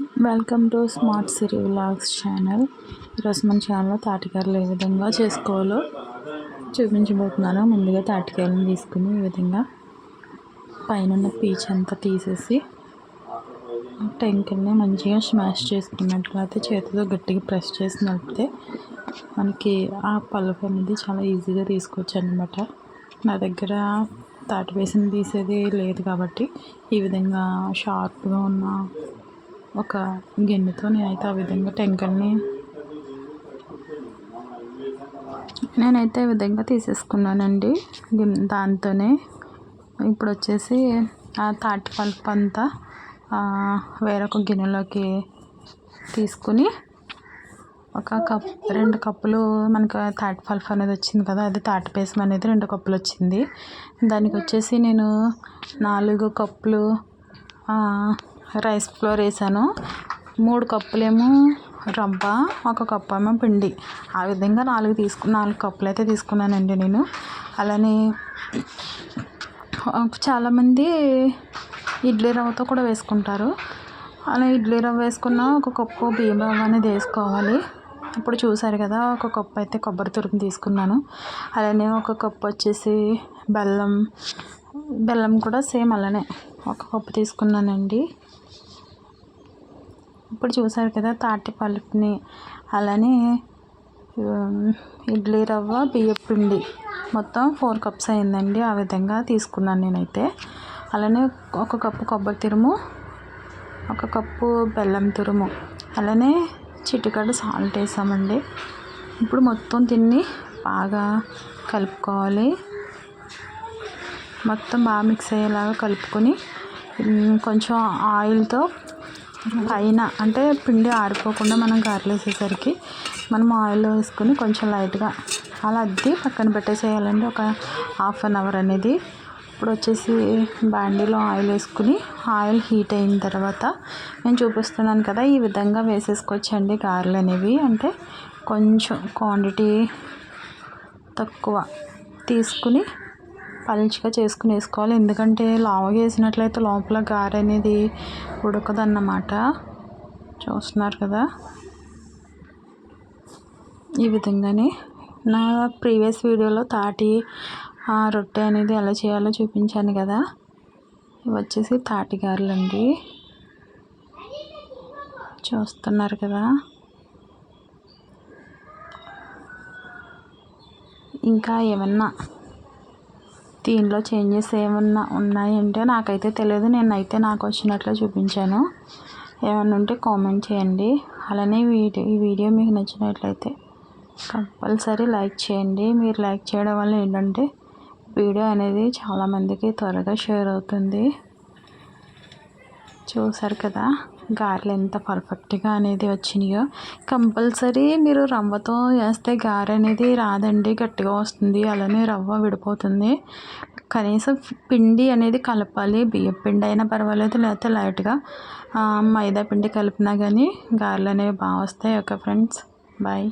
Welcome to smart Siri vlogs channel. ఈరోజు మన ఛానల్లో తాటికాయలు ఏ విధంగా చేసుకోవాలో చూపించబోతున్నాను. ముందుగా తాటికాయలను తీసుకుని ఈ విధంగా పైన పీచ్ అంతా తీసేసి టెంకల్ని మంచిగా స్మాష్ చేసుకున్నట్లయితే చేతితో గట్టిగా ప్రెస్ చేసి నలిపితే మనకి ఆ పలుపు అనేది చాలా ఈజీగా తీసుకోవచ్చు అన్నమాట. నా దగ్గర తాటి వేసిన తీసేది లేదు కాబట్టి ఈ విధంగా షార్ప్గా ఉన్న ఒక గిన్నెతో నేనైతే ఆ విధంగా టెంకల్ని ఈ విధంగా తీసేసుకున్నానండి. దాంతోనే ఇప్పుడు వచ్చేసి ఆ తాటి పల్ప్ అంతా వేరొక గిన్నెలోకి తీసుకుని ఒక కప్ 2 కప్పులు మనకు తాటి పల్ప్ అనేది వచ్చింది కదా, అది తాటి పేసం అనేది 2 కప్పులు వచ్చింది. దానికి వచ్చేసి నేను 4 కప్పులు రైస్ ఫ్లోర్ వేసాను. 3 కప్పులేమో రవ్వ, 1 కప్పు ఏమో పిండి. ఆ విధంగా 4 కప్పులు అయితే తీసుకున్నానండి నేను. అలానే చాలామంది ఇడ్లీ రవ్వతో కూడా వేసుకుంటారు. అలా ఇడ్లీ రవ్వ వేసుకున్న 1 కప్పు బియ్యం రవ్వ అనేది వేసుకోవాలి. ఇప్పుడు చూసారు కదా, 1 కప్పు అయితే కొబ్బరి తురుము తీసుకున్నాను. అలానే 1 కప్పు వచ్చేసి బెల్లం కూడా సేమ్ అలానే 1 కప్పు తీసుకున్నానండి. ఇప్పుడు చూసారు కదా తాటి పలుపుని, అలానే ఇడ్లీ రవ్వ, బియ్యం పిండి మొత్తం 4 కప్స్ అయిందండి. ఆ విధంగా తీసుకున్నాను నేనైతే. అలానే 1 కప్పు కొబ్బరి తురుము, 1 కప్పు బెల్లం తురుము, అలానే చిటికెడు సాల్ట్ వేసామండి. ఇప్పుడు మొత్తం దీన్ని బాగా కలుపుకోవాలి. మొత్తం బాగా మిక్స్ అయ్యేలాగా కలుపుకొని కొంచెం ఆయిల్తో పైన, అంటే పిండి ఆరిపోకుండా మనం గారెలు వేసేసరికి మనం ఆయిల్లో వేసుకొని కొంచెం లైట్గా అలా అద్ది పక్కన పెట్టేసేయాలండి ఒక 1/2 అవర్ అనేది. ఇప్పుడు వచ్చేసి బాండీలో ఆయిల్ వేసుకుని ఆయిల్ హీట్ అయిన తర్వాత నేను చూపిస్తున్నాను కదా, ఈ విధంగా వేసేసుకోవచ్చండి గారెలు అనేవి. అంటే కొంచెం క్వాంటిటీ తక్కువ తీసుకుని పలుచగా చేసుకుని వేసుకోవాలి. ఎందుకంటే లావుగా వేసినట్లయితే లోపల గారె అనేది ఉడకదన్నమాట. చూస్తున్నారు కదా, ఈ విధంగానే నా ప్రీవియస్ వీడియోలో తాటి రొట్టె అనేది ఎలా చేయాలో చూపించాను కదా. ఇవి వచ్చేసి తాటి గారెలు అండి, చూస్తున్నారు కదా. ఇంకా ఏమన్నా దీనిలో చేంజెస్ ఏమన్నా ఉన్నాయంటే నాకైతే తెలియదు. నేనైతే నాకు వచ్చినట్లు చూపించాను. ఏమన్నా ఉంటే కామెంట్ చేయండి. అలానే ఈ వీడియో మీకు నచ్చినట్లయితే కంపల్సరీ లైక్ చేయండి. మీరు లైక్ చేయడం వల్ల ఏంటంటే వీడియో అనేది చాలామందికి త్వరగా షేర్ అవుతుంది. చూసారు కదా గారెలు ఎంత పర్ఫెక్ట్గా అనేది వచ్చినాయో. కంపల్సరీ మీరు రవ్వతో వేస్తే గారె అనేది రాదండి, గట్టిగా వస్తుంది. అలానే రవ్వ విడిపోతుంది. కనీసం పిండి అనేది కలపాలి. బియ్యం పిండి అయినా పర్వాలేదు, లేకపోతే లైట్గా మైదా పిండి కలిపినా కానీ గారెలు అనేవి బాగా వస్తాయి. Okay friends, bye.